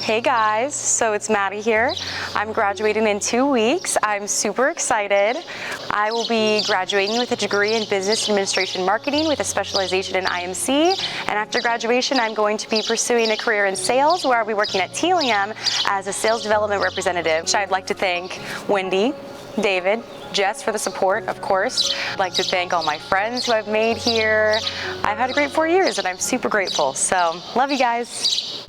Hey guys, so it's Maddie here. I'm graduating in 2 weeks. I'm super excited. I will be graduating with a degree in Business Administration Marketing with a specialization in IMC. And after graduation, I'm going to be pursuing a career in sales where I'll be working at Telium as a sales development representative. I'd like to thank Wendy, David, Jess for the support, of course. I'd like to thank all my friends who I've made here. I've had a great 4 years and I'm super grateful. So, love you guys.